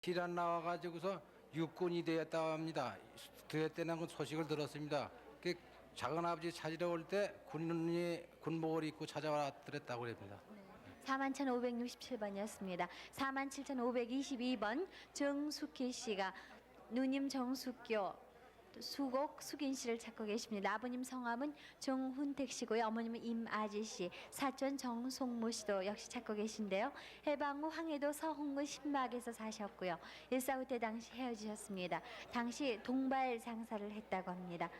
피란 나와가지고서 육군이 되었다고 합니다. 되었다는 소식을 들었습니다. 그 작은 아버지 찾으러 올 때 군복을 입고 찾아왔더랬다고 합니다. 41,567번이었습니다. 47,522번 정숙희 씨가 누님 정숙교 수곡 숙인 씨를 찾고 계십니다. 아버님 성함은 정훈택 씨고요. 어머님은 임아지 씨, 사촌 정송모 씨도 역시 찾고 계신데요. 해방 후 황해도 서흥군 신박에서 사셨고요. 1.4후 때 당시 헤어지셨습니다. 당시 동발 장사를 했다고 합니다.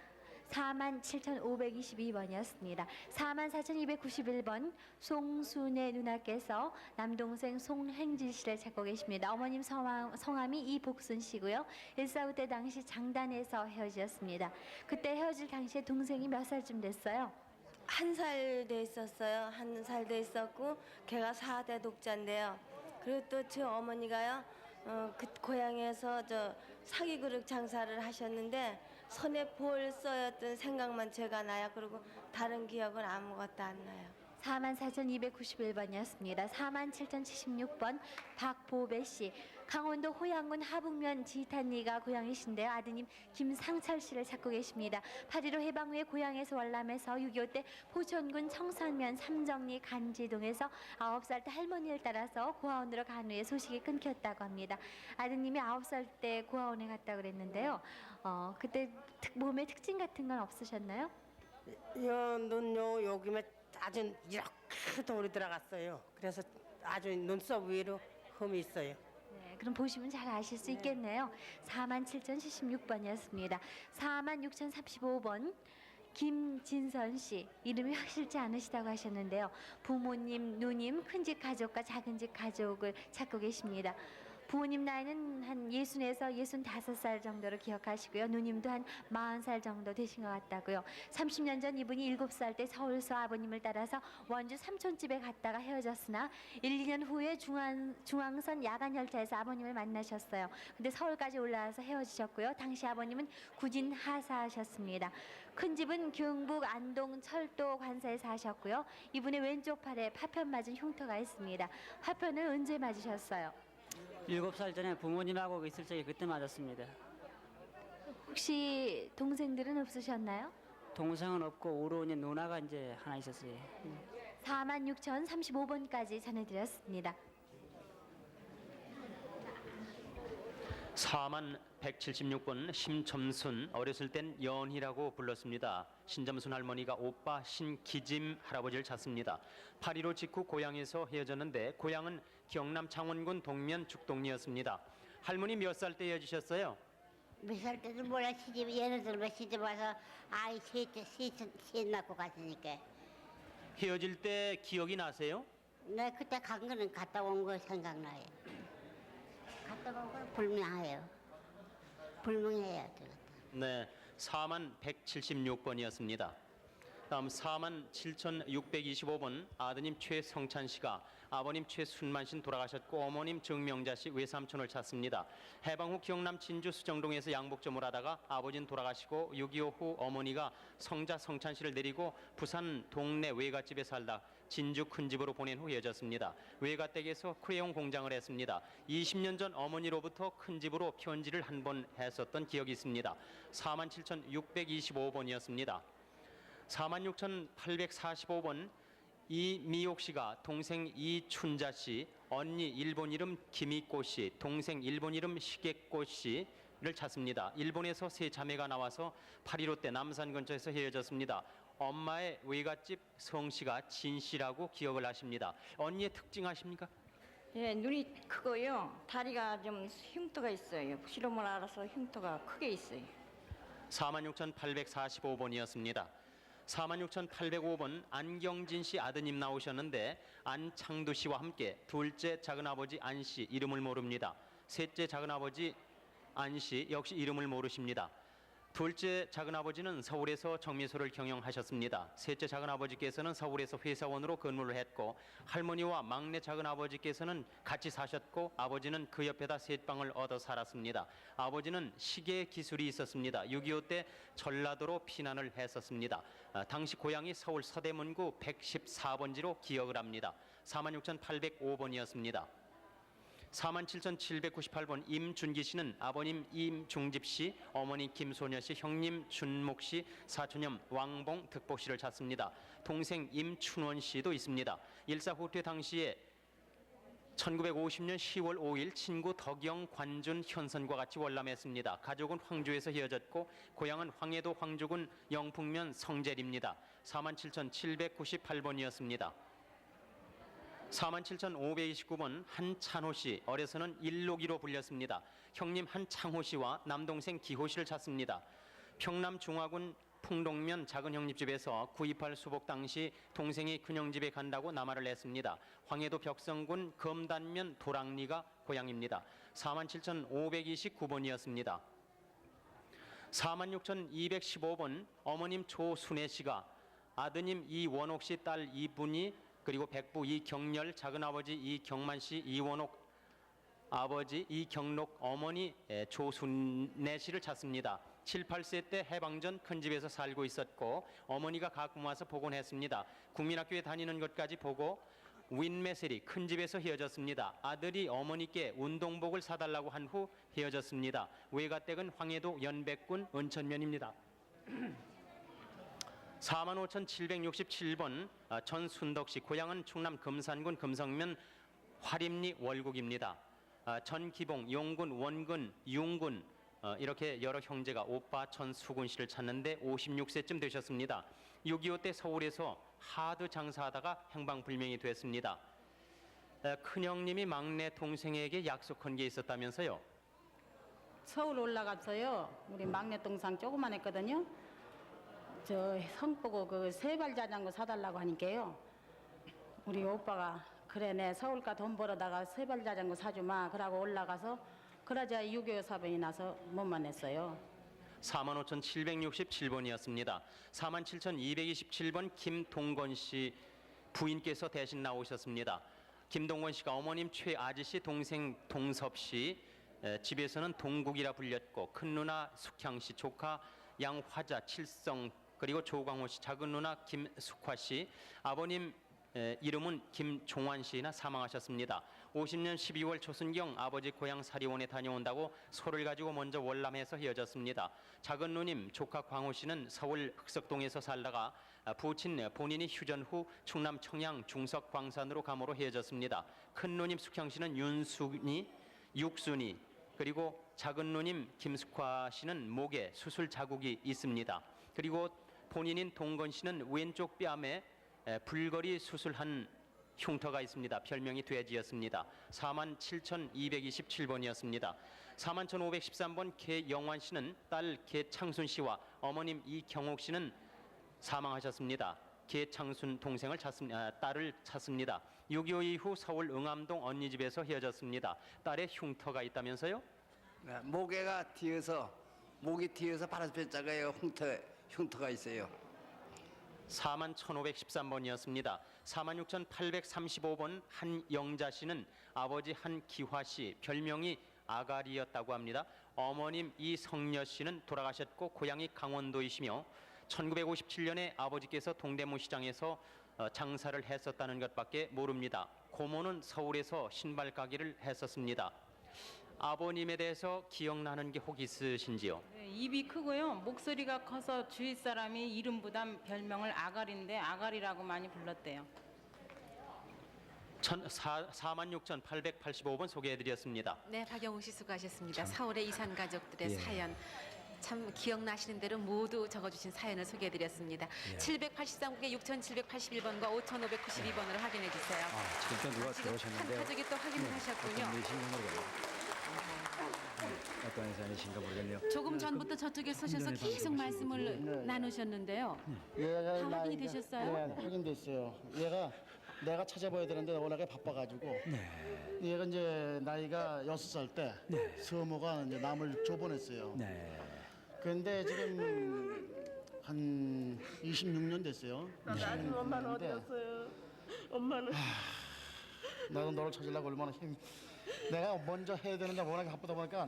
47,522번이었습니다. 44,291번 송순의 누나께서 남동생 송행진 씨를 찾고 계십니다. 어머님 성함이 이복순 씨고요. 1.4후 때 당시 장단에서 헤어지셨습니다. 그때 헤어질 당시에 동생이 몇 살쯤 됐어요? 1살 돼 있었어요. 1살 돼 있었고 걔가 4대 독자인데요. 그리고 또 저 어머니가요. 그 고향에서 저 사기그릇 장사를 하셨는데 손에 볼 써였던 생각만 제가 나요. 그리고 다른 기억은 아무것도 안 나요. 44,291번이었습니다. 47,076번 박보배 씨, 강원도 호양군 하북면 지탄리가 고향이신데요. 아드님 김상철 씨를 찾고 계십니다. 8.15 해방 후에 고향에서 월남해서 6.25 때 포천군 청산면 삼정리 간지동에서 9살 때 할머니를 따라서 고아원으로 간 후에 소식이 끊겼다고 합니다. 아드님이 9살 때 고아원에 갔다고 그랬는데요. 그때 몸에 특징 같은 건 없으셨나요? 눈요 여기만 아주 이렇게 돌이 들어갔어요. 그래서 아주 눈썹 위로 흠이 있어요. 네, 그럼 보시면 잘 아실 수 있겠네요. 47,076번이었습니다. 46,035번 김진선 씨, 이름이 확실치 않으시다고 하셨는데요. 부모님, 누님, 큰집 가족과 작은집 가족을 찾고 계십니다. 부모님 나이는 한 60에서 65살 정도로 기억하시고요. 누님도 한 40살 정도 되신 것 같다고요. 30년 전 이분이 7살 때 서울서 아버님을 따라서 원주 삼촌집에 갔다가 헤어졌으나 1, 2년 후에 중앙선 야간열차에서 아버님을 만나셨어요. 근데 서울까지 올라와서 헤어지셨고요. 당시 아버님은 구진 하사하셨습니다. 큰 집은 경북 안동 철도 관사에 사셨고요. 이분의 왼쪽 팔에 파편 맞은 흉터가 있습니다. 파편을 언제 맞으셨어요? 7살 전에 부모님하고 있을 적에 그때 맞았습니다. 혹시 동생들은 없으셨나요? 동생은 없고 오로니 누나가 이제 하나 있었어요. 46,035번까지 전해드렸습니다. 4176번 심점순, 어렸을 땐 연희라고 불렀습니다. 신점순 할머니가 오빠 신기짐 할아버지를 찾습니다. 8.15 직후 고향에서 헤어졌는데 고향은 경남 창원군 동면 죽동리였습니다. 할머니 몇 살 때 헤어지셨어요? 몇 살 때도 몰라. 시집 예를 들면 시집 와서 아이 셋 낳고 갔으니까. 헤어질 때 기억이 나세요? 내 그때 간 거는 갔다 온 거 생각나요. 갔다 온 건 불명해요. 불명해요. 네, 4176번이었습니다. 다음 47,625번 아드님 최성찬 씨가 아버님 최순만 씨 돌아가셨고 어머님 정명자 씨 외삼촌을 찾습니다. 해방 후 경남 진주 수정동에서 양복점을 하다가 아버지는 돌아가시고 6.25 후 어머니가 성자 성찬 씨를 내리고 부산 동네 외갓집에 살다 진주 큰집으로 보낸 후 헤어졌습니다. 외갓댁에서 크레용 공장을 했습니다. 20년 전 어머니로부터 큰집으로 편지를 한 번 했었던 기억이 있습니다. 47,625번이었습니다. 46,845번 이미옥 씨가 동생 이춘자 씨, 언니 일본 이름 김희꽃 씨, 동생 일본 이름 시계꽃 씨를 찾습니다. 일본에서 세 자매가 나와서 8.15 때 남산 근처에서 헤어졌습니다. 엄마의 외갓집 성 씨가 진 씨라고 기억을 하십니다. 언니의 특징 아십니까? 예, 눈이 크고요. 다리가 좀 흉터가 있어요. 실험을 알아서 흉터가 크게 있어요. 46,845번이었습니다. 46,805번 안경진 씨 아드님 나오셨는데 안창두 씨와 함께 둘째 작은아버지 안 씨 이름을 모릅니다. 셋째 작은아버지 안 씨 역시 이름을 모르십니다. 둘째 작은아버지는 서울에서 정미소를 경영하셨습니다. 셋째 작은아버지께서는 서울에서 회사원으로 근무를 했고 할머니와 막내 작은아버지께서는 같이 사셨고 아버지는 그 옆에다 셋방을 얻어 살았습니다. 아버지는 시계 기술이 있었습니다. 6.25 때 전라도로 피난을 했었습니다. 당시 고향이 서울 서대문구 114번지로 기억을 합니다. 46,805번이었습니다. 47,798번 임준기 씨는 아버님 임중집 씨, 어머니 김소녀 씨, 형님 준목 씨, 사촌형 왕봉 득복 씨를 찾습니다. 동생 임춘원 씨도 있습니다. 일사후퇴 당시에 1950년 10월 5일 친구 덕영, 관준, 현선과 같이 월남했습니다. 가족은 황주에서 헤어졌고 고향은 황해도 황주군 영풍면 성재리입니다. 47,798번이었습니다. 47,529번 한찬호 씨, 어려서는 일록이로 불렸습니다. 형님 한창호 씨와 남동생 기호 씨를 찾습니다. 평남 중화군 풍동면 작은 형님 집에서 9.28 수복 당시 동생이 큰형 집에 간다고 남아를 했습니다. 황해도 벽성군 검단면 도랑리가 고향입니다. 47,529번이었습니다. 46,215번 어머님 조순애 씨가 아드님 이원옥 씨, 딸 이분이, 그리고 백부 이경렬, 작은아버지 이경만 씨, 이원옥 아버지 이경록, 어머니 조순애 씨를 찾습니다. 7, 8세 때 해방 전 큰 집에서 살고 있었고 어머니가 가끔 와서 보곤 했습니다. 국민학교에 다니는 것까지 보고 윈메셀이 큰 집에서 헤어졌습니다. 아들이 어머니께 운동복을 사달라고 한 후 헤어졌습니다. 외가댁은 황해도 연백군 은천면입니다. 45,767번 전순덕 씨, 고향은 충남 금산군 금성면 화림리 월국입니다. 전기봉, 용군, 원군, 융군 이렇게 여러 형제가 오빠 전수군 씨를 찾는데 56세쯤 되셨습니다. 6.25 때 서울에서 하드 장사하다가 행방불명이 됐습니다. 큰형님이 막내 동생에게 약속한 게 있었다면서요? 서울 올라갔어요. 우리 막내 동생 조그만 했거든요. 저 성보고 그 세발 자전거 사달라고 하니까요. 우리 오빠가 그래 내 서울가 돈 벌어다가 세발 자전거 사주마 그러고 올라가서 그러자 6.25 사변이 나서 못 만났어요. 45,767번이었습니다. 47,227번 김동건 씨 부인께서 대신 나오셨습니다. 김동건 씨가 어머님 최아지 씨, 동생 동섭 씨, 집에서는 동국이라 불렸고 큰 누나 숙향 씨, 조카 양화자, 칠성, 그리고 조광호 씨, 작은 누나 김숙화 씨, 아버님 이름은 김종환 씨나 사망하셨습니다. 50년 12월 초순경 아버지 고향 사리원에 다녀온다고 소를 가지고 먼저 월남에서 헤어졌습니다. 작은 누님 조카 광호 씨는 서울 흑석동에서 살다가 부친 본인이 휴전 후 충남 청양 중석 광산으로 감으로 헤어졌습니다. 큰 누님 숙향 씨는 윤순이, 육순이, 그리고 작은 누님 김숙화 씨는 목에 수술 자국이 있습니다. 그리고 본인인 동건 씨는 왼쪽 뺨에 불거리 수술한 흉터가 있습니다. 별명이 돼지였습니다. 47,227번이었습니다. 41,513번 개영환 씨는 딸 개창순 씨와 어머님 이경옥 씨는 사망하셨습니다. 개창순 동생을 딸을 찾습니다. 6.25 이후 서울 응암동 언니 집에서 헤어졌습니다. 딸의 흉터가 있다면서요? 목이 튀어서 바람뼈자가에 흉터가 있어요. 41,513번이었습니다. 46,835번 한영자 씨는 아버지 한기화 씨, 별명이 아가리였다고 합니다. 어머님 이성녀 씨는 돌아가셨고 고향이 강원도이시며 1957년에 아버지께서 동대문 시장에서 장사를 했었다는 것밖에 모릅니다. 고모는 서울에서 신발 가게를 했었습니다. 아버님에 대해서 기억나는 게 혹 있으신지요? 네, 입이 크고요. 목소리가 커서 주위 사람이 이름보다 별명을 아가리인데 아가리라고 많이 불렀대요. 46,885번 소개해드렸습니다. 네, 박영웅 씨 수고하셨습니다. 서울의 이산 가족들의 사연 참 기억나시는 대로 모두 적어주신 사연을 소개해드렸습니다. 783국에 6,781번과 5,592번으로 확인해 주세요. 지금 또 누가 지금 한 들어오셨는데요. 가족이 또 확인을 하셨군요. 어떤 회사이신가 모르겠네요. 조금 전부터 저쪽에 서셔서 계속 말씀을 나누셨는데요. 얘가 다 확인이 되셨어요? 네, 확인됐어요. 얘가 내가 찾아봐야 되는데 워낙에 바빠가지고 얘가 이제 나이가 6살 때 서모가 이제 남을 줘보냈어요. 그런데 지금 한 26년 됐어요. 나는 엄마는 어디 갔어요? 엄마는 나도 너를 찾으려고 얼마나 내가 먼저 해야 되는데 워낙에 바쁘다 보니까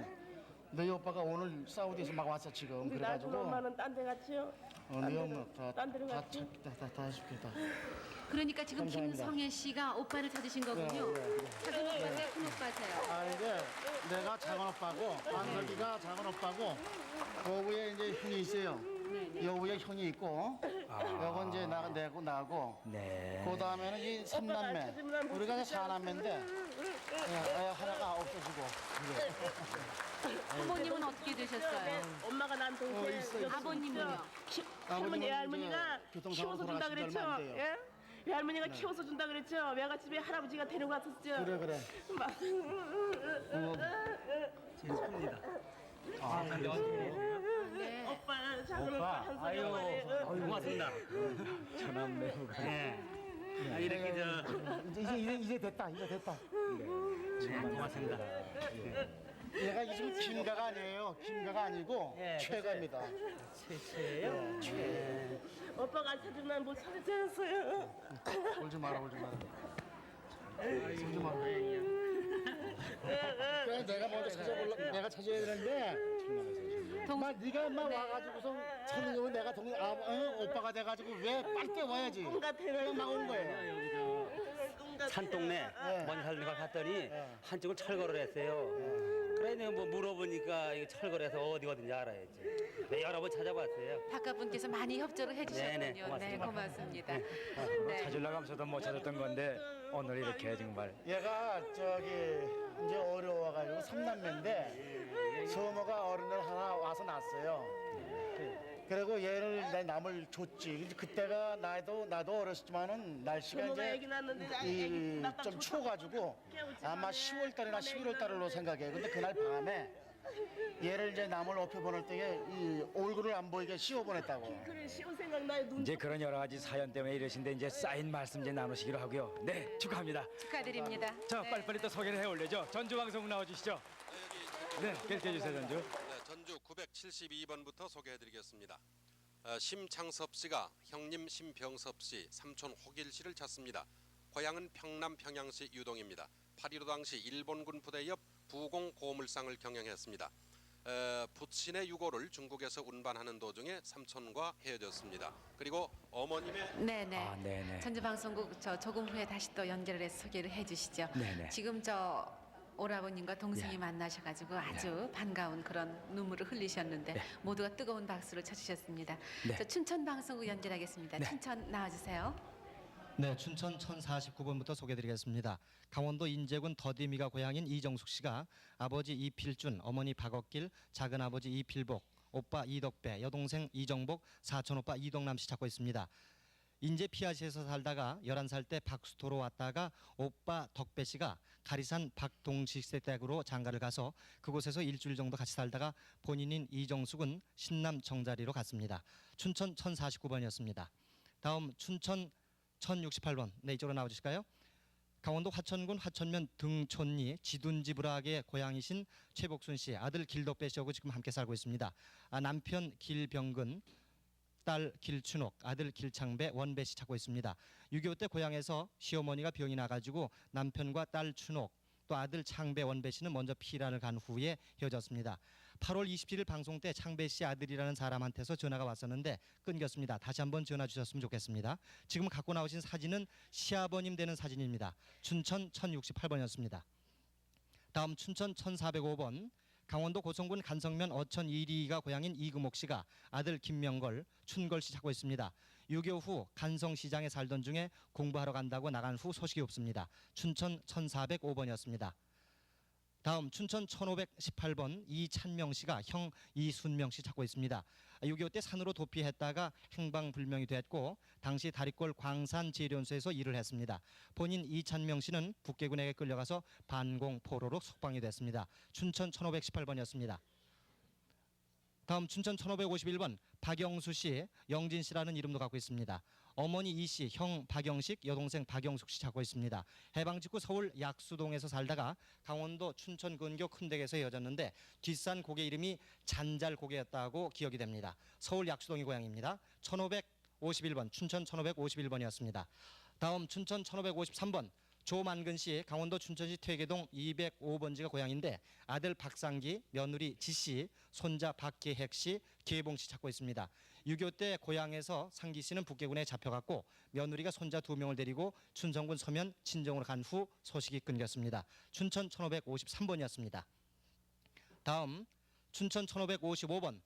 너희 오빠가 오늘 사우디에서 막 왔어 지금. 그래가지고 엄마는 딴 데 갔지요? 너희 엄마 딴 데로 다 갔지? 해줄게 다. 그러니까 지금 감사합니다. 김성애 씨가 오빠를 찾으신 거군요. 작은 오빠세요, 큰 오빠세요. 아 이제 내가 작은 오빠고 안석이가 작은 오빠고 여기에 이제 형이 있어요. 여기에 형이 있고 여건 이제 나고 네. 그 다음에는 이 삼남매 우리가 이제 사남매인데 하나가 없어지고 부모님은 어떻게 되셨어요? 엄마가 난 동생 있어요. 아버님은요? 할머니 아버님은 할머니가 이제 교통사고로 키워서 준다 돌아가신 지 그랬죠. 얼마 안 돼요. 예? 외할머니가 키워서 준다 그랬죠. 외갓집에 할아버지가 데리고 갔었죠. 그래 네. 오빠 작은 오빠 한석이 아유, 고맙습니다. 천안매우가. 이렇게 이제 됐다 고맙습니다. 얘가 지금 김가가 아니에요. 김가가 아니고 최가입니다. 최예요? 오빠가 찾으면 못 찾았어요. 울지 마라. 그래 내가 먼저 내가 찾아야 되는데 막 네가 막 와가지고서 찾는 거면 내가 오빠가 돼가지고 왜 빨리 뛰어와야지. 막 온 거예요. 산동네 먼저 살던 걸 갔더니 한쪽은 철거를 했어요. 그래 내가 뭐 물어보니까 이거 철거해서 어디든지 알아야지. 네, 여러 번 찾아봤어요. 바깥분께서 많이 협조를 해주셨군요. 네네, 네, 고맙습니다. 고맙습니다. 네. 찾으려고 하면서도 못 찾았던 건데 오늘 이렇게 정말 얘가 이제 어려워가지고 삼남매인데 서모가 어른들 하나 와서 낳았어요. 그리고 얘를 내 남을 줬지. 이제 그때가 나도 어렸지만은 날씨가 부모가 이제 애기 낳았는데 좀 추워가지고 아마 10월 달이나 11월 달로 생각해요. 근데 그날 밤에 얘를 이제 남을 업혀 보낼 때에 이 얼굴을 안 보이게 씌워 보냈다고. 그래 시온 생각나요. 눈 이제 그런 여러 가지 사연 때문에 이러신데 이제 쌓인 말씀 이제 나누시기로 하고요. 네, 축하합니다. 축하드립니다. 자, 네. 빨리빨리 또 소개를 해 올려죠. 전주 방송 나와 주시죠. 네, 결제해 주세요, 전주. 네, 전주 972번부터 소개해드리겠습니다. 심창섭 씨가 형님 심병섭 씨, 삼촌 호길 씨를 찾습니다. 고향은 평남 평양시 유동입니다. 8.15 당시 일본군 부대 옆 부공 고물상을 경영했습니다. 부친의 유고를 중국에서 운반하는 도중에 삼촌과 헤어졌습니다. 그리고 어머님의 네네. 네네. 전주방송국 조금 후에 다시 또 연결을 해서 소개를 해주시죠. 네네. 지금 오라버님과 동생이 만나셔가지고 아주 반가운 그런 눈물을 흘리셨는데 모두가 뜨거운 박수를 쳐주셨습니다. 네. 저 춘천방송국 연결하겠습니다. 춘천 나와주세요. 네, 춘천 1049번부터 소개드리겠습니다. 강원도 인제군 더디미가 고향인 이정숙 씨가 아버지 이필준, 어머니 박억길, 작은아버지 이필복, 오빠 이덕배, 여동생 이정복, 사촌오빠 이동남 씨 찾고 있습니다. 인제 피아시에서 살다가 11살 때 박수토로 왔다가 오빠 덕배 씨가 가리산 박동식대댁으로 장가를 가서 그곳에서 일주일 정도 같이 살다가 본인인 이정숙은 신남 정자리로 갔습니다. 춘천 1049번이었습니다. 다음 춘천 1068번. 네, 이쪽으로 나와주실까요? 강원도 화천군 화천면 등촌리 지둔지브락의 고향이신 최복순 씨, 아들 길덕배 씨하고 지금 함께 살고 있습니다. 남편 길병근, 딸 길춘옥, 아들 길창배, 원배 씨 찾고 있습니다. 6.25 때 고향에서 시어머니가 병이 나가지고 남편과 딸 춘옥, 또 아들 창배, 원배 씨는 먼저 피란을 간 후에 헤어졌습니다. 8월 27일 방송 때 창배 씨 아들이라는 사람한테서 전화가 왔었는데 끊겼습니다. 다시 한번 전화 주셨으면 좋겠습니다. 지금 갖고 나오신 사진은 시아버님 되는 사진입니다. 춘천 1068번이었습니다. 다음 춘천 1405번. 강원도 고성군 간성면 어천 이리가 고향인 이금옥 씨가 아들 김명걸, 춘걸 씨 찾고 있습니다. 6.25 후 간성시장에 살던 중에 공부하러 간다고 나간 후 소식이 없습니다. 춘천 1405번이었습니다. 다음 춘천 1518번 이찬명 씨가 형 이순명 씨 찾고 있습니다. 6.25 때 산으로 도피했다가 행방불명이 됐고 당시 다리골 광산재련소에서 일을 했습니다. 본인 이찬명 씨는 북계군에게 끌려가서 반공포로로 석방이 됐습니다. 춘천 1518번이었습니다. 다음 춘천 1551번 박영수 씨, 영진 씨라는 이름도 갖고 있습니다. 어머니 이 씨, 형 박영식, 여동생 박영숙 씨 찾고 있습니다. 해방 직후 서울 약수동에서 살다가 강원도 춘천 근교 큰댁에서 헤어졌는데 뒷산 고개 이름이 잔잘고개였다고 기억이 됩니다. 서울 약수동이 고향입니다. 1551번, 춘천 1551번이었습니다. 다음 춘천 1553번 조만근 씨, 강원도 춘천시 퇴계동 205번지가 고향인데 아들 박상기, 며느리 지씨, 손자 박계핵 씨, 계봉 씨 찾고 있습니다. 6.25 때 고향에서 상기 씨는 북계군에 잡혀갔고 며느리가 손자 2명을 데리고 춘성군 서면 친정으로 간 후 소식이 끊겼습니다. 춘천 1553번이었습니다. 다음 춘천 1555번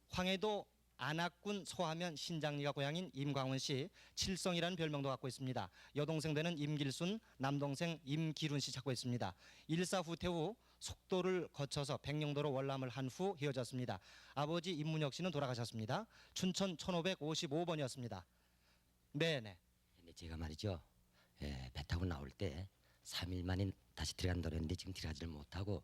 황해도 안악군 소하면 신장리가 고향인 임광원 씨, 칠성이라는 별명도 갖고 있습니다. 여동생 되는 임길순, 남동생 임기룬 씨 찾고 있습니다. 일사후퇴 후 속도를 거쳐서 백령도로 월남을 한 후 헤어졌습니다. 아버지 임문혁 씨는 돌아가셨습니다. 춘천 1555번이었습니다. 네네. 근데 제가 말이죠. 배 타고 나올 때 3일 만에 다시 들어간다고 했는데 지금 들어가지를 못하고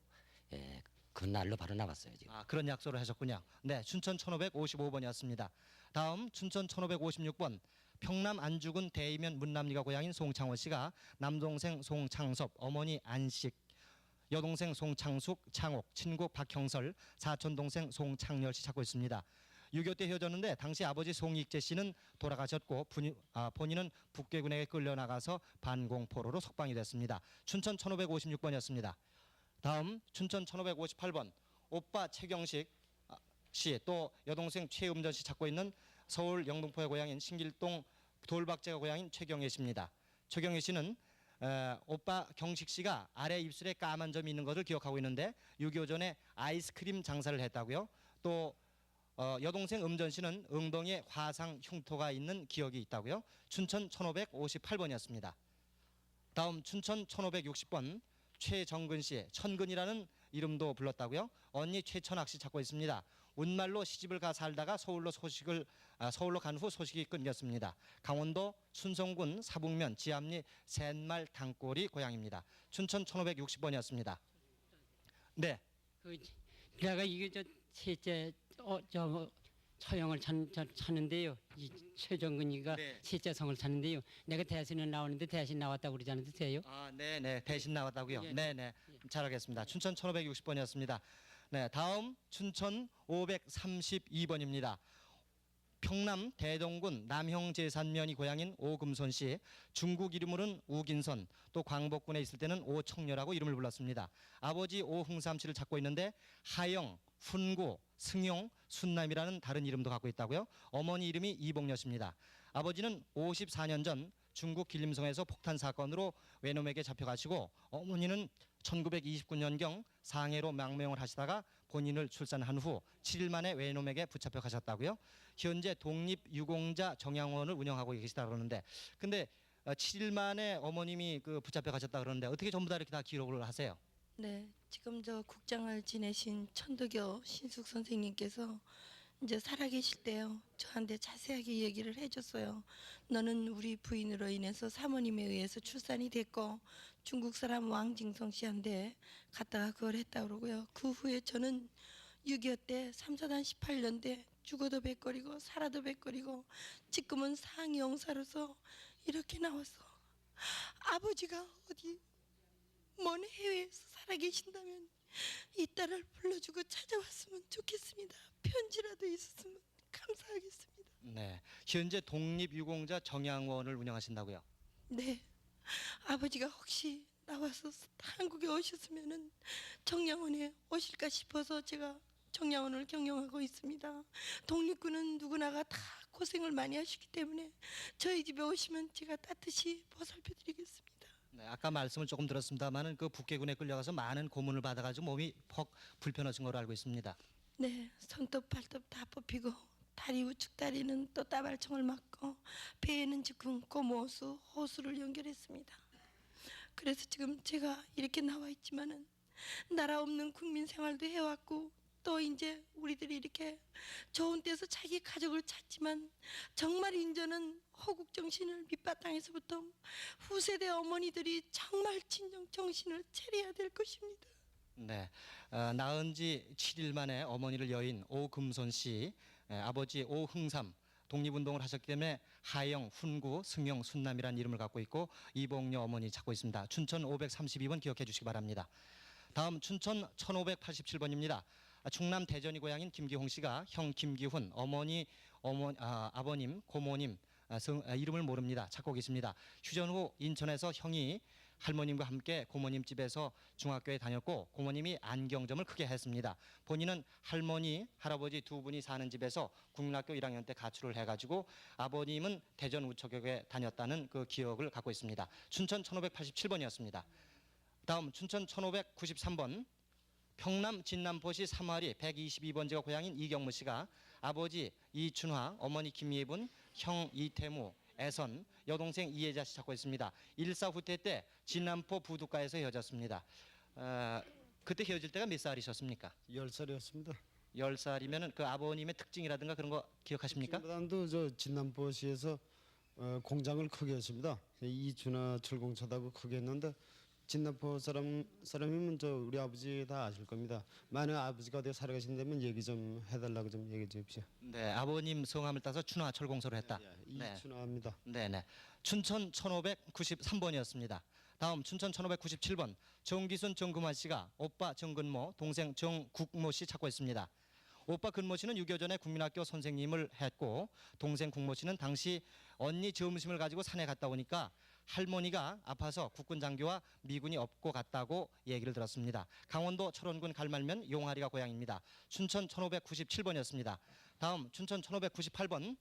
그날로 바로 나왔어요 지금. 아, 그런 약속을 하셨군요. 네, 춘천 1555번이었습니다. 다음 춘천 1556번 평남 안주군 대이면 문남리가 고향인 송창원 씨가 남동생 송창섭, 어머니 안식, 여동생 송창숙, 창옥, 친구 박형설, 사촌동생 송창열 씨 찾고 있습니다. 6.25 때 헤어졌는데 당시 아버지 송익재 씨는 돌아가셨고 본인은 북계군에게 끌려나가서 반공포로로 석방이 됐습니다. 춘천 1556번이었습니다. 다음 춘천 1558번 오빠 최경식 씨, 또 여동생 최음전 씨 찾고 있는 서울 영등포의 고향인 신길동 돌박제가 고향인 최경혜 씨입니다. 최경혜 씨는 오빠 경식 씨가 아래 입술에 까만 점이 있는 것을 기억하고 있는데 6.25 전에 아이스크림 장사를 했다고요. 또 여동생 음전 씨는 엉덩이에 화상 흉터가 있는 기억이 있다고요. 춘천 1558번이었습니다. 다음 춘천 1560번 최정근 씨, 천근이라는 이름도 불렀다고요. 언니 최천학 씨 찾고 있습니다. 운말로 시집을 가 살다가 서울로 간 후 소식이 끊겼습니다. 강원도 순성군 사북면 지암리 샌말 당골이 고향입니다. 춘천 1560번이었습니다. 네. 내가 이게 저 셋째 처형을 찾는데요. 이 최정근이가 셋째 성을 찾는데요. 내가 대신은 나오는데 대신 나왔다고 그러지 않아도 돼요? 아, 네네, 대신 나왔다고요. 네네, 잘하겠습니다. 춘천 1560번이었습니다. 네, 다음 춘천 532번입니다. 평남 대동군 남형제산면이 고향인 오금손 씨, 중국 이름으로는 우긴선, 또 광복군에 있을 때는 오청렬하고 이름을 불렀습니다. 아버지 오흥삼 씨를 찾고 있는데 하영, 훈구, 승용, 순남이라는 다른 이름도 갖고 있다고요. 어머니 이름이 이복녀 씨입니다. 아버지는 54년 전 중국 길림성에서 폭탄 사건으로 외놈에게 잡혀가시고 어머니는 1929년경 상해로 망명을 하시다가 본인을 출산한 후 7일 만에 외놈에게 붙잡혀 가셨다고요. 현재 독립유공자 정양원을 운영하고 계시다 그러는데, 근데 7일 만에 어머님이 붙잡혀 가셨다 그러는데 어떻게 전부 다 이렇게 다 기록을 하세요? 네, 지금 저 국장을 지내신 천덕여 신숙 선생님께서 이제 살아계실 때요, 저한테 자세하게 얘기를 해줬어요. 너는 우리 부인으로 인해서 사모님에 의해서 출산이 됐고 중국 사람 왕징성 씨한테 갔다가 그걸 했다 그러고요. 그 후에 저는 6.25 때 3사단 18년대 죽어도 백거리고 살아도 백거리고 지금은 상영사로서 이렇게 나와서 아버지가 어디 먼 해외에서 살아계신다면 이 딸을 불러주고 찾아왔으면 좋겠습니다. 편지라도 있었으면 감사하겠습니다. 네, 현재 독립유공자 정양원을 운영하신다고요? 네, 아버지가 혹시 나와서 한국에 오셨으면은 정양원에 오실까 싶어서 제가 정양원을 경영하고 있습니다. 독립군은 누구나가 다 고생을 많이 하시기 때문에 저희 집에 오시면 제가 따뜻이 보살펴드리겠습니다. 네, 아까 말씀을 조금 들었습니다만은 그 북계군에 끌려가서 많은 고문을 받아가지고 몸이 퍽 불편하신 걸로 알고 있습니다. 네, 손톱 발톱 다 뽑히고 다리 우측 다리는 또 따발총을 맞고 배에는 지금 고모수 호수를 연결했습니다. 그래서 지금 제가 이렇게 나와 있지만은 나라 없는 국민 생활도 해왔고 또 이제 우리들이 이렇게 좋은 데서 자기 가족을 찾지만 정말 인저는 호국 정신을 밑바탕에서부터 후세대 어머니들이 정말 진정 정신을 차려야 될 것입니다. 네, 낳은 지 7일 만에 어머니를 여인 오금손 씨, 아버지 오흥삼, 독립운동을 하셨기 때문에 하영, 훈구, 승영, 순남이라는 이름을 갖고 있고 이복녀 어머니 찾고 있습니다. 춘천 532번 기억해 주시기 바랍니다. 다음 춘천 1587번입니다. 충남 대전이 고향인 김기홍 씨가 형 김기훈, 아버님, 고모님 이름을 모릅니다. 찾고 계십니다. 휴전 후 인천에서 형이 할머님과 함께 고모님 집에서 중학교에 다녔고 고모님이 안경점을 크게 했습니다. 본인은 할머니, 할아버지 두 분이 사는 집에서 국민학교 1학년 때 가출을 해가지고 아버님은 대전 우체국에 다녔다는 그 기억을 갖고 있습니다. 춘천 1587번이었습니다. 다음 춘천 1593번 평남 진남포시 삼화리 122번지가 고향인 이경무 씨가 아버지 이춘화, 어머니 김예분, 형 이태무, 애선, 여동생 이혜자 씨 찾고 있습니다. 일사 후퇴 때 진남포 부두가에서 헤어졌습니다. 그때 헤어질 때가 몇 살이셨습니까? 10살이었습니다. 10살이면 그 아버님의 특징이라든가 그런 거 기억하십니까? 보단도 저 진남포시에서 공장을 크게 했습니다. 이춘화 철공차다고 크게 했는데 진남포 사람이면 저 우리 아버지 다 아실 겁니다. 만약 아버지가 어디 살아계신다면 얘기 좀 해달라고 좀 얘기 주십시오. 네, 아버님 성함을 따서 춘화 철공소를 했다. 이춘화입니다. 네네. 춘천 1593번이었습니다. 다음 춘천 1597번 정기순 정금환 씨가 오빠 정근모, 동생 정국모 씨 찾고 있습니다. 오빠 근모 씨는 6.25 전에 국민학교 선생님을 했고 동생 국모 씨는 당시 언니 점심을 가지고 산에 갔다 오니까 할머니가 아파서 국군 장교와 미군이 업고 갔다고 얘기를 들었습니다. 강원도 철원군 갈말면 용하리가 고향입니다. 춘천 1597번이었습니다. 다음 춘천 1598번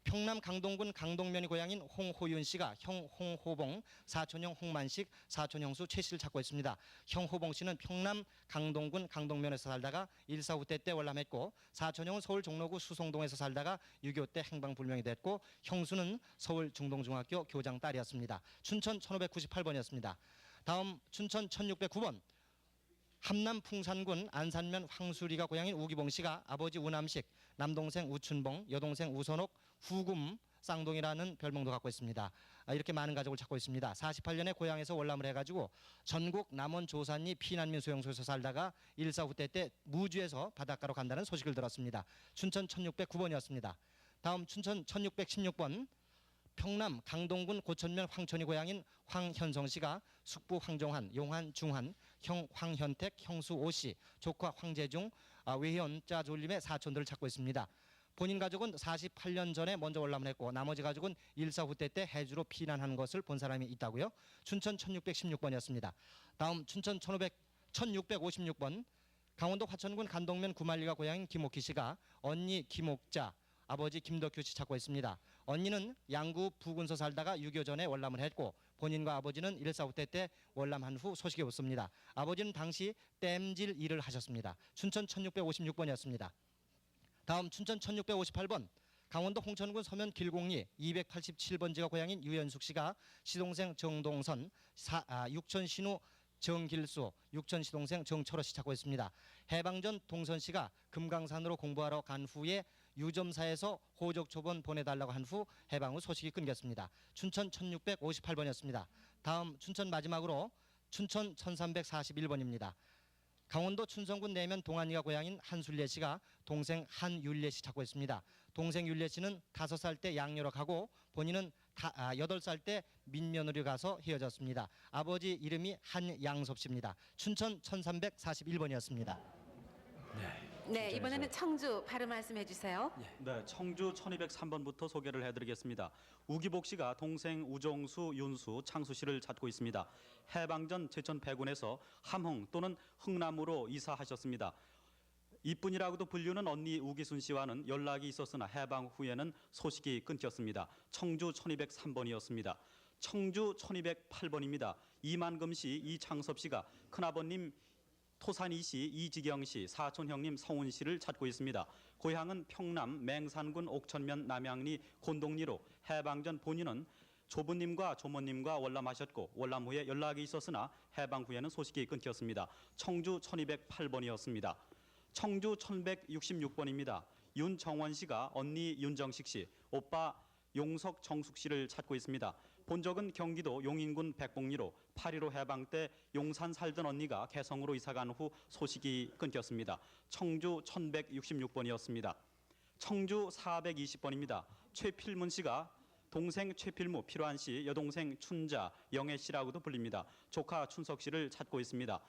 평남 강동군 강동면이 고향인 홍호윤 씨가 형 홍호봉, 사촌형 홍만식, 사촌형수 최 씨를 찾고 있습니다. 형 호봉 씨는 평남 강동군 강동면에서 살다가 일사후 때 월남했고 사촌형은 서울 종로구 수송동에서 살다가 6.25 때 행방불명이 됐고 형수는 서울 중동중학교 교장 딸이었습니다. 춘천 1598번이었습니다. 다음 춘천 1609번 함남 풍산군 안산면 황수리가 고향인 우기봉 씨가 아버지 우남식, 남동생 우춘봉, 여동생 우선옥, 후금 쌍동이라는 별명도 갖고 있습니다. 이렇게 많은 가족을 찾고 있습니다. 48년에 고향에서 월남을 해가지고 전국 남원 조산리 피난민 수용소에서 살다가 일사후 때 무주에서 바닷가로 간다는 소식을 들었습니다. 춘천 1609번이었습니다. 다음 춘천 1616번 평남 강동군 고천면 황천이 고향인 황현성 씨가 숙부 황정환, 용한, 중한, 형 황현택, 형수 오씨, 조카 황재중, 외현자 졸림의 사촌들을 찾고 있습니다. 본인 가족은 48년 전에 먼저 월남을 했고 나머지 가족은 일사후 때 해주로 피난한 것을 본 사람이 있다고요. 춘천 1616번이었습니다. 다음 춘천 1656번 강원도 화천군 간동면 구만리가 고향인 김옥희 씨가 언니 김옥자, 아버지 김덕규 씨 찾고 있습니다. 언니는 양구 부군서 살다가 6.25 전에 월남을 했고 본인과 아버지는 일사후 때 월남한 후 소식이 없습니다. 아버지는 당시 땜질 일을 하셨습니다. 춘천 1656번이었습니다. 다음 춘천 1658번 강원도 홍천군 서면 길공리 287번지가 고향인 유연숙 씨가 시동생 정동선, 육천 신우 정길수, 육천 시동생 정철호 씨 찾고 있습니다. 해방전 동선 씨가 금강산으로 공부하러 간 후에 유점사에서 호적 초본 보내달라고 한 후 해방 후 소식이 끊겼습니다. 춘천 1658번이었습니다. 다음 춘천 마지막으로 춘천 1341번입니다. 강원도 춘성군 내면 동안이가 고향인 한순례 씨가 동생 한율례 씨 찾고 있습니다. 동생 율례 씨는 5살 때 양녀로 가고 본인은 8살 때 민면으로 가서 헤어졌습니다. 아버지 이름이 한양섭 씨입니다. 춘천 1341번이었습니다. 네, 이번에는 청주 바로 말씀해 주세요. 네, 청주 1203번부터 소개를 해드리겠습니다. 우기복 씨가 동생 우종수, 윤수, 창수 씨를 찾고 있습니다. 해방전 제천100군에서 함흥 또는 흥남으로 이사하셨습니다. 이쁜이라고도 불리는 언니 우기순 씨와는 연락이 있었으나 해방 후에는 소식이 끊겼습니다. 청주 1203번이었습니다. 청주 1208번입니다. 이만금 씨, 이창섭 씨가 큰아버님 토산이 씨, 이지경 씨, 사촌 형님 성훈 씨를 찾고 있습니다. 고향은 평남 맹산군 옥천면 남양리 곤동리로 해방전 본인은 조부님과 조모님과 월남하셨고 월남 후에 연락이 있었으나 해방 후에는 소식이 끊겼습니다. 청주 1208번이었습니다. 청주 1166번입니다. 윤정원 씨가 언니 윤정식 씨, 오빠 용석 정숙 씨를 찾고 있습니다. 본적은 경기도 용인군 백봉리로 8.15 해방 때 용산 살던 언니가 개성으로 이사간 후 소식이 끊겼습니다. 청주 1166번이었습니다. 청주 420번입니다. 최필문 씨가 동생 최필무, 필환 씨, 여동생 춘자, 영애 씨라고도 불립니다. 조카 춘석 씨를 찾고 있습니다.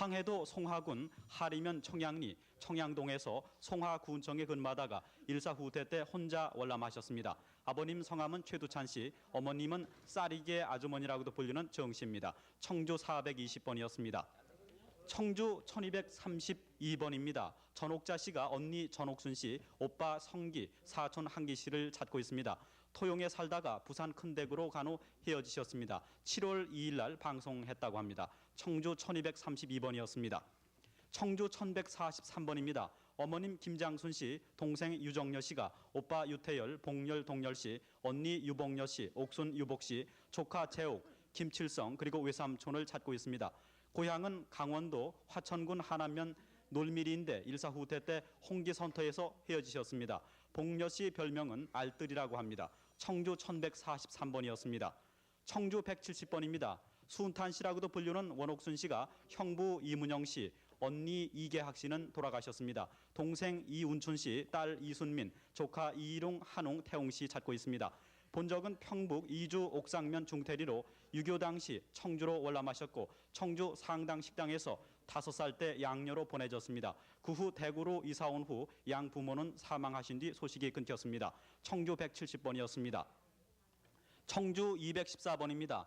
황해도 송하군 하리면 청양리 청양동에서 송하군청에 근무하다가 일사후퇴 때 혼자 월남하셨습니다. 아버님 성함은 최두찬 씨, 어머님은 쌀이개 아주머니라고도 불리는 정씨입니다. 청주 420번이었습니다. 청주 1232번입니다. 전옥자 씨가 언니 전옥순 씨, 오빠 성기, 사촌 한기 씨를 찾고 있습니다. 토용에 살다가 부산 큰대구로 간 후 헤어지셨습니다. 7월 2일 날 방송했다고 합니다. 청주 1232번이었습니다. 청주 1143번입니다. 어머님 김장순 씨, 동생 유정여 씨가 오빠 유태열, 복열 동열 씨, 언니 유복여 씨, 옥순 유복 씨, 조카 재옥, 김칠성 그리고 외삼촌을 찾고 있습니다. 고향은 강원도 화천군 하남면 놀미리인데 일사후퇴 때 홍기선터에서 헤어지셨습니다. 복여 씨 별명은 알뜰이라고 합니다. 청주 1143번이었습니다. 청주 170번입니다. 순탄 씨라고도 불리는 원옥순 씨가 형부 이문영 씨, 언니 이계학 씨는 돌아가셨습니다. 동생 이운춘 씨, 딸 이순민, 조카 이일웅, 한웅, 태웅 씨 찾고 있습니다. 본적은 평북 이주 옥상면 중태리로 유교 당시 청주로 월남하셨고 청주 상당 식당에서 5살 때 양녀로 보내졌습니다. 그 후 대구로 이사 온 후 양 부모는 사망하신 뒤 소식이 끊겼습니다. 청주 170번이었습니다. 청주 214번입니다.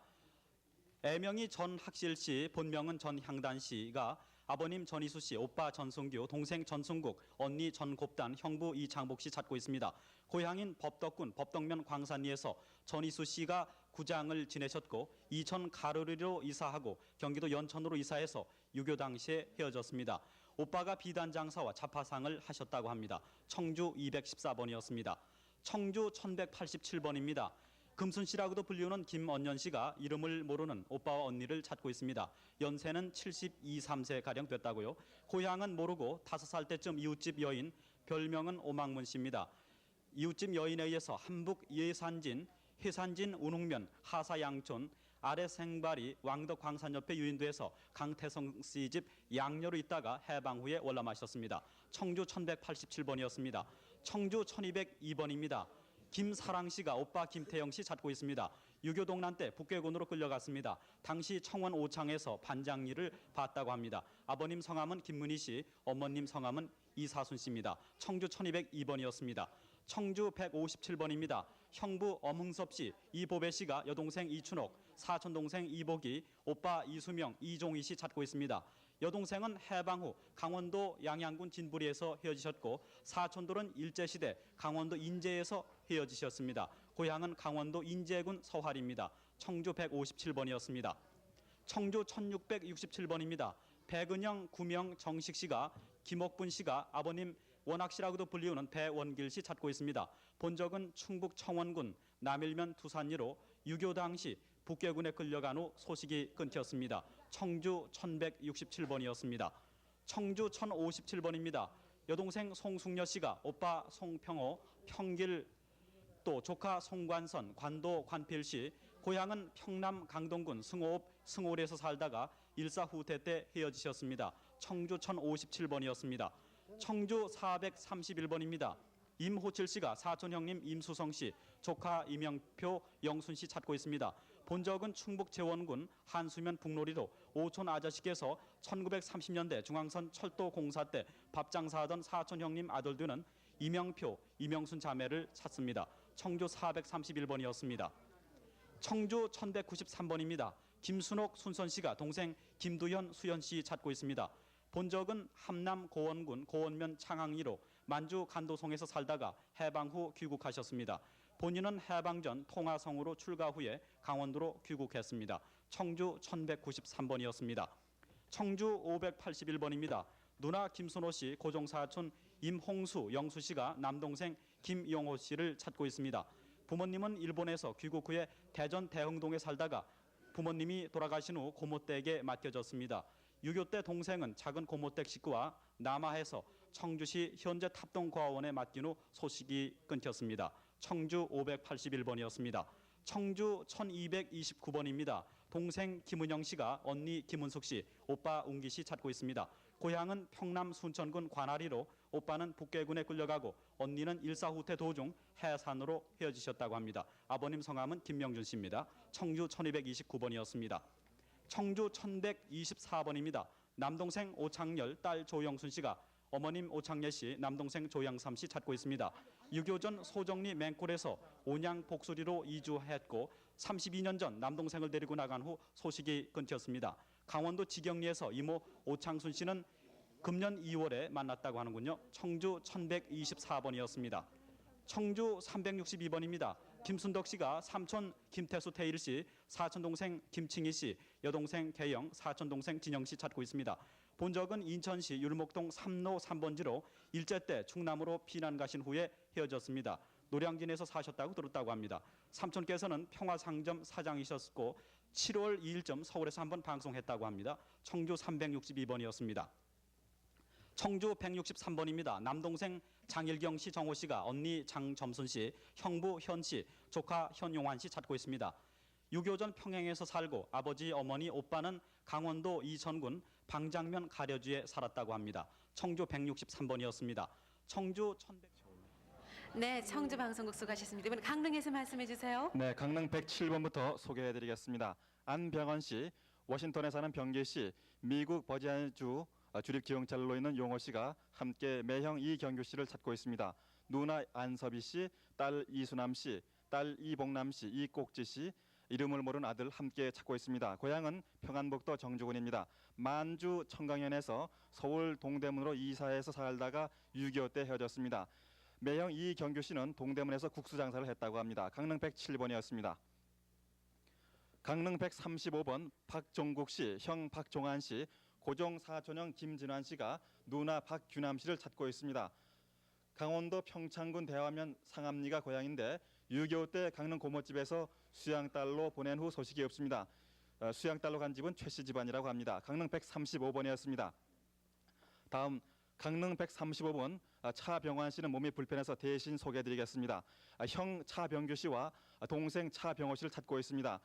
애명이 전학실 씨, 본명은 전향단 씨가 아버님 전희수 씨, 오빠 전승규, 동생 전승국, 언니 전곱단, 형부 이장복 씨 찾고 있습니다. 고향인 법덕군 법덕면 광산리에서 전희수 씨가 구장을 지내셨고 이천 가로리로 이사하고 경기도 연천으로 이사해서 유교 당시에 헤어졌습니다. 오빠가 비단 장사와 자파상을 하셨다고 합니다. 청주 214번이었습니다. 청주 1187번입니다. 금순 씨라고도 불리우는 김언년 씨가 이름을 모르는 오빠와 언니를 찾고 있습니다. 연세는 72, 3세가량 됐다고요. 고향은 모르고 5살 때쯤 이웃집 여인, 별명은 오망문 씨입니다. 이웃집 여인에 의해서 한북 예산진, 해산진 운흥면, 하사양촌, 아래생발이 왕덕 광산 옆에 유인도에서 강태성 씨 집 양녀로 있다가 해방 후에 월남하셨습니다. 청주 1187번이었습니다. 청주 1202번입니다. 김사랑 씨가 오빠 김태영 씨 찾고 있습니다. 유교동란 때 북괴군으로 끌려갔습니다. 당시 청원 오창에서 반장 일을 봤다고 합니다. 아버님 성함은 김문희 씨, 어머님 성함은 이사순 씨입니다. 청주 1202번이었습니다. 청주 157번입니다. 형부 엄흥섭 씨, 이보배 씨가 여동생 이춘옥, 사촌 동생 이복이, 오빠 이수명, 이종희 씨 찾고 있습니다. 여동생은 해방 후 강원도 양양군 진부리에서 헤어지셨고 사촌들은 일제시대 강원도 인제에서 헤어지셨습니다. 고향은 강원도 인제군 서활입니다. 청주 157번이었습니다. 청주 1667번입니다. 백은영, 구명, 정식 씨가 김옥분 씨가 아버님 원학 씨라고도 불리우는 배원길 씨 찾고 있습니다. 본적은 충북 청원군 남일면 두산리로 유교 당시 북괴군에 끌려간 후 소식이 끊겼습니다. 청주 1167번이었습니다. 청주 1057번입니다. 여동생 송숙녀 씨가 오빠 송평호, 평길 또 조카 송관선, 관도 관필 씨, 고향은 평남 강동군 승호읍 승홀에서 살다가 일사후퇴 때 헤어지셨습니다. 청주 1057번이었습니다. 청주 431번입니다. 임호칠 씨가 사촌 형님 임수성 씨, 조카 이명표, 영순 씨 찾고 있습니다. 본적은 충북 제원군 한수면 북놀이로 오촌 아저씨께서 1930년대 중앙선 철도 공사 때 밥장사하던 사촌 형님 아들 되는 이명표, 이명순 자매를 찾습니다. 청주 431번이었습니다. 청주 1193번입니다. 김순옥, 순선 씨가 동생 김두현, 수현 씨 찾고 있습니다. 본적은 함남 고원군 고원면 창항리로 만주 간도송에서 살다가 해방 후 귀국하셨습니다. 본인은 해방 전 통화성으로 출가 후에 강원도로 귀국했습니다. 청주 1193번이었습니다. 청주 581번입니다. 누나 김순호 씨, 고종사촌 임홍수, 영수 씨가 남동생 김용호 씨를 찾고 있습니다. 부모님은 일본에서 귀국 후에 대전 대흥동에 살다가 부모님이 돌아가신 후 고모댁에 맡겨졌습니다. 6.25 때 동생은 작은 고모댁 식구와 남하해서 청주시 현재 탑동고아원에 맡긴 후 소식이 끊겼습니다. 청주 581번이었습니다. 청주 1229번입니다. 동생 김은영 씨가 언니 김은숙 씨, 오빠 웅기 씨 찾고 있습니다. 고향은 평남 순천군 관아리로 오빠는 북괴군에 끌려가고 언니는 일사후퇴 도중 해산으로 헤어지셨다고 합니다. 아버님 성함은 김명준 씨입니다. 청주 1229번이었습니다. 청주 1124번입니다. 남동생 오창열, 딸 조영순 씨가 어머님 오창예 씨, 남동생 조양삼 씨 찾고 있습니다. 6.25 전 소정리 맹골에서 온양 복수리로 이주했고 32년 전 남동생을 데리고 나간 후 소식이 끊겼습니다. 강원도 지경리에서 이모 오창순 씨는 금년 2월에 만났다고 하는군요. 청주 1124번이었습니다. 청주 362번입니다. 김순덕 씨가 삼촌 김태수 태일 씨, 사촌 동생 김칭희 씨, 여동생 개영, 사촌 동생 진영 씨 찾고 있습니다. 본적은 인천시 율목동 3로 3번지로 일제 때 충남으로 피난 가신 후에 헤어졌습니다. 노량진에서 사셨다고 들었다고 합니다. 삼촌께서는 평화상점 사장이셨고 7월 2일쯤 서울에서 한번 방송했다고 합니다. 청주 362번이었습니다. 청주 163번입니다. 남동생 장일경 씨, 정호 씨가 언니 장점순 씨, 형부 현 씨, 조카 현용환 씨 찾고 있습니다. 6.25 전 평양에서 살고 아버지, 어머니, 오빠는 강원도 이천군 방장면 가려주에 살았다고 합니다. 청주 163번이었습니다. 청주 1100... 네, 청주 방송국 수고하셨습니다. 이번 강릉에서 말씀해 주세요. 네, 강릉 107번부터 소개해드리겠습니다. 안병헌 씨, 워싱턴에 사는 병계 씨, 미국 버지니아주 주립기용찰로 있는 용호 씨가 함께 매형 이경규 씨를 찾고 있습니다. 누나 안섭이 씨, 딸 이수남 씨, 딸 이봉남 씨, 이꼭지 씨, 이름을 모르는 아들 함께 찾고 있습니다. 고향은 평안북도 정주군입니다. 만주 청강현에서 서울 동대문으로 이사해서 살다가 6.25 때 헤어졌습니다. 매형 이경규 씨는 동대문에서 국수 장사를 했다고 합니다. 강릉 107번이었습니다. 강릉 135번 박종국 씨, 형 박종환 씨, 고종 사촌형 김진환 씨가 누나 박규남 씨를 찾고 있습니다. 강원도 평창군 대화면 상암리가 고향인데 6.25 때 강릉 고모집에서 수양딸로 보낸 후 소식이 없습니다. 수양딸로 간 집은 최 씨 집안이라고 합니다. 강릉 135번이었습니다. 다음 강릉 135번 차병환 씨는 몸이 불편해서 대신 소개해드리겠습니다. 형 차병규 씨와 동생 차병호 씨를 찾고 있습니다.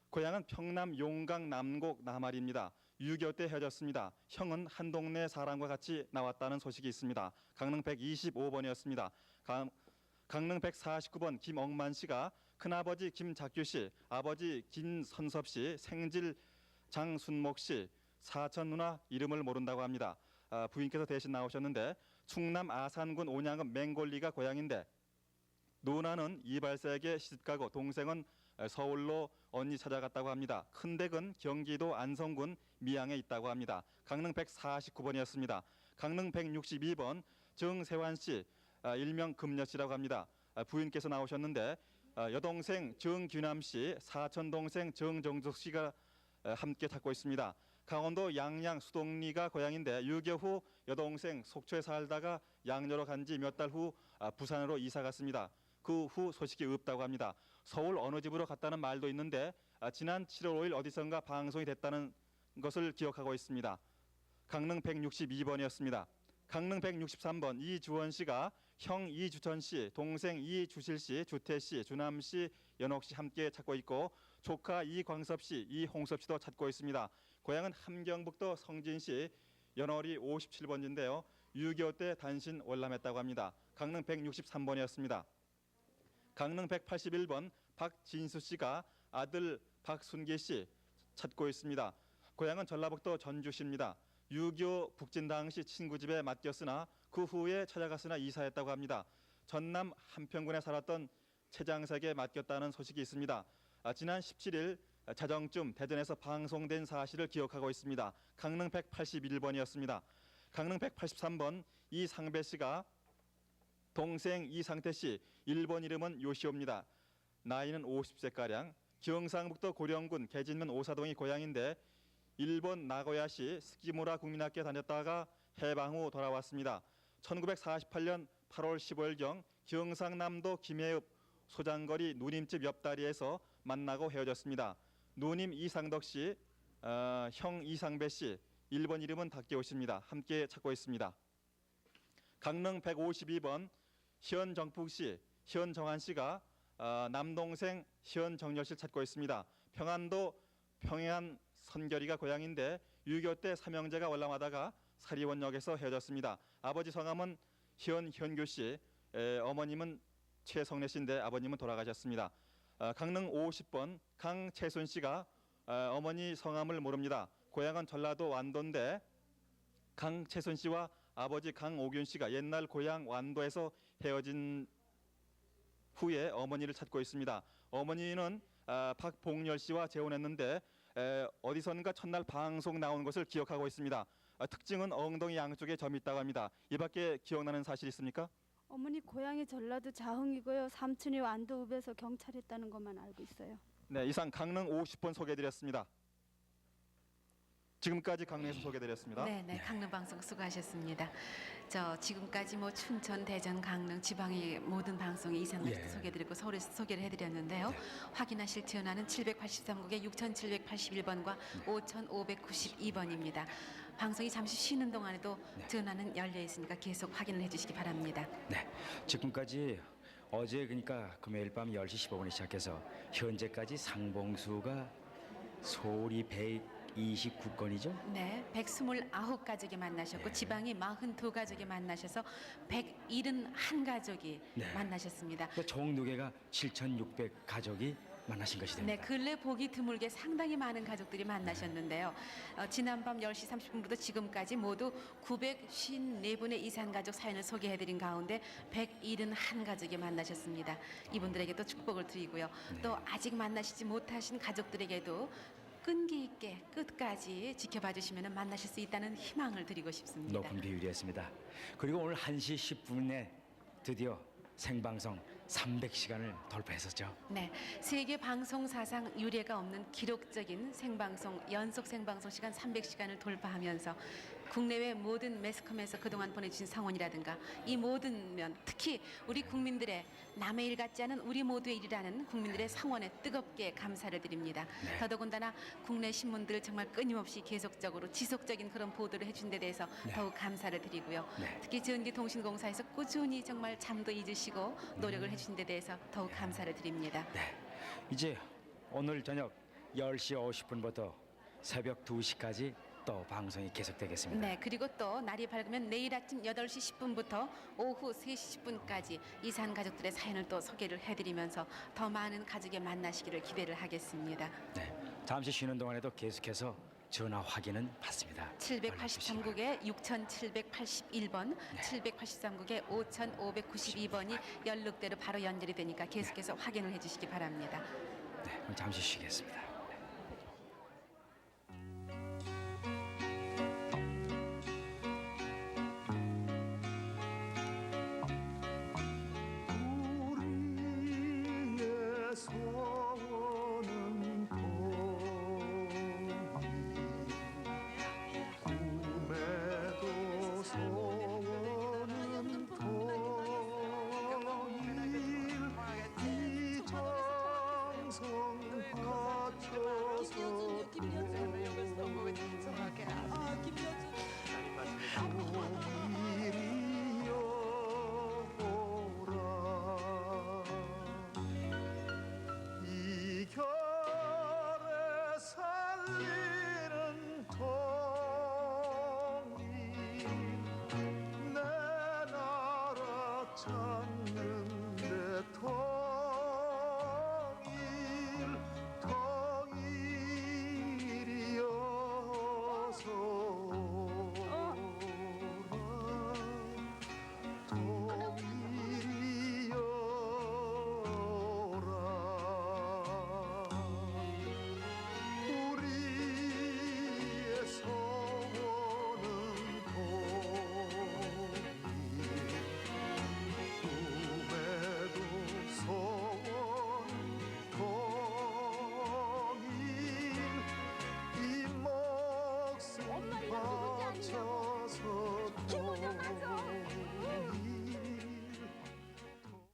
고향은 평남 용강 남곡 남아리입니다. 6.25 때 헤어졌습니다. 형은 한 동네 사람과 같이 나왔다는 소식이 있습니다. 강릉 125번이었습니다. 강릉 149번 김억만 씨가 큰아버지 김작규 씨, 아버지 김선섭 씨, 생질 장순목 씨, 사천 누나 이름을 모른다고 합니다. 부인께서 대신 나오셨는데 충남 아산군 온양읍 맹골리가 고향인데 누나는 이발사에게 시집가고 동생은 서울로 언니 찾아갔다고 합니다. 큰댁은 경기도 안성군 미양에 있다고 합니다. 강릉 149번이었습니다. 강릉 162번 정세환 씨, 일명 금녀 씨라고 합니다. 부인께서 나오셨는데 여동생 정규남 씨, 사촌 동생 정정숙 씨가 함께 찾고 있습니다. 강원도 양양 수동리가 고향인데 6.25 후 여동생 속초에 살다가 양녀로 간 지 몇 달 후 부산으로 이사 갔습니다. 그 후 소식이 없다고 합니다. 서울 어느 집으로 갔다는 말도 있는데 지난 7월 5일 어디선가 방송이 됐다는 것을 기억하고 있습니다. 강릉 162번이었습니다. 강릉 163번 이주원 씨가 형 이주천 씨, 동생 이주실 씨, 주태 씨, 주남 씨, 연옥 씨 함께 찾고 있고 조카 이광섭 씨, 이홍섭 씨도 찾고 있습니다. 고향은 함경북도 성진 씨, 연월이 57번인데요. 6.25 때 단신 월남했다고 합니다. 강릉 163번이었습니다. 강릉 181번 박진수 씨가 아들 박순계 씨 찾고 있습니다. 고향은 전라북도 전주시입니다. 6.25 북진 당시 친구 집에 맡겼으나 그 후에 찾아갔으나 이사했다고 합니다. 전남 한평군에 살았던 최장석에 맡겼다는 소식이 있습니다. 지난 17일 자정쯤 대전에서 방송된 사실을 기억하고 있습니다. 강릉 181번이었습니다. 강릉 183번 이상배 씨가 동생 이상태 씨, 일본 이름은 요시오입니다. 나이는 50세가량, 경상북도 고령군 계진면 오사동이 고향인데 일본 나고야시 스키무라 국민학교에 다녔다가 해방 후 돌아왔습니다. 1948년 8월 15일경 경상남도 김해읍 소장거리 누님집 옆다리에서 만나고 헤어졌습니다. 누님 이상덕 씨, 형 이상배 씨, 일본 이름은 닥개오씨입니다. 함께 찾고 있습니다. 강릉 152번 현정풍 씨, 현정한 씨가 남동생 현정열 씨를 찾고 있습니다. 평안도 평양 선결이가 고향인데 6.25 때 삼형제가 월남하다가 사리원역에서 헤어졌습니다. 아버지 성함은 현규 씨, 어머님은 최성래 씨인데 아버님은 돌아가셨습니다. 강릉 50번 강채순 씨가 어머니 성함을 모릅니다. 고향은 전라도 완도인데 강채순 씨와 아버지 강오균 씨가 옛날 고향 완도에서 헤어진 후에 어머니를 찾고 있습니다. 어머니는 박봉열 씨와 재혼했는데 어디선가 첫날 방송 나온 것을 기억하고 있습니다. 특징은 엉덩이 양쪽에 점이 있다고 합니다. 이 밖에 기억나는 사실 있습니까? 어머니 고향이 전라도 자흥이고요. 삼촌이 완도읍에서 경찰했다는 것만 알고 있어요. 네, 이상 강릉 50분 소개해드렸습니다. 지금까지 강릉에서 소개해드렸습니다. 네, 강릉 방송 수고하셨습니다. 저 지금까지 뭐 춘천, 대전, 강릉 지방의 모든 방송에 이산가족 소개해드리고 서울에서 소개를 해드렸는데요. 확인하실 전화는 783국에 6781번과 5592번입니다. 방송이 잠시 쉬는 동안에도 전화는 열려 있으니까 계속 확인을 해주시기 바랍니다. 네, 지금까지 어제 그러니까 금요일 밤 10시 15분에 시작해서 현재까지 상봉수가 소리 129건이죠? 네, 129가족이 만나셨고 지방이 42가족이 만나셔서 171가족이 만나셨습니다. 그러니까 총 누계가 7,600가족이 만나신 것이 됩니다. 네, 근래 보기 드물게 상당히 많은 가족들이 만나셨는데요. 지난밤 10시 30분부터 지금까지 모두 954분의 이산가족 사연을 소개해드린 가운데 171가족이 만나셨습니다. 이분들에게도 축복을 드리고요. 또 아직 만나시지 못하신 가족들에게도 끈기 있게 끝까지 지켜봐 주시면 만나실 수 있다는 희망을 드리고 싶습니다. 높은 비율이었습니다. 그리고 오늘 1시 10분에 드디어 생방송 300시간을 돌파했었죠. 네, 세계 방송 사상 유례가 없는 기록적인 생방송 연속 생방송 시간 300시간을 돌파하면서 국내외 모든 매스컴에서 그동안 보내주신 성원이라든가 이 모든 면 특히 우리 국민들의 남의 일 같지 않은 우리 모두의 일이라는 국민들의 성원에 뜨겁게 감사를 드립니다. 더더군다나 국내 신문들 정말 끊임없이 계속적으로 지속적인 그런 보도를 해준 데 대해서 더욱 감사를 드리고요. 특히 전기통신공사에서 꾸준히 정말 잠도 잊으시고 노력을 해주신 데 대해서 더욱 감사를 드립니다. 이제 오늘 저녁 10시 50분부터 새벽 2시까지 또 방송이 계속되겠습니다. 네, 그리고 또 날이 밝으면 내일 아침 8시 10분부터 오후 3시 10분까지 이산 가족들의 사연을 또 소개를 해드리면서 더 많은 가족의 만나시기를 기대를 하겠습니다. 네, 잠시 쉬는 동안에도 계속해서 전화 확인은 받습니다. 783국에 6781번, 783국에 5592번이 연락대로 바로 연결이 되니까 계속해서 확인을 해주시기 바랍니다. 네, 그럼 잠시 쉬겠습니다.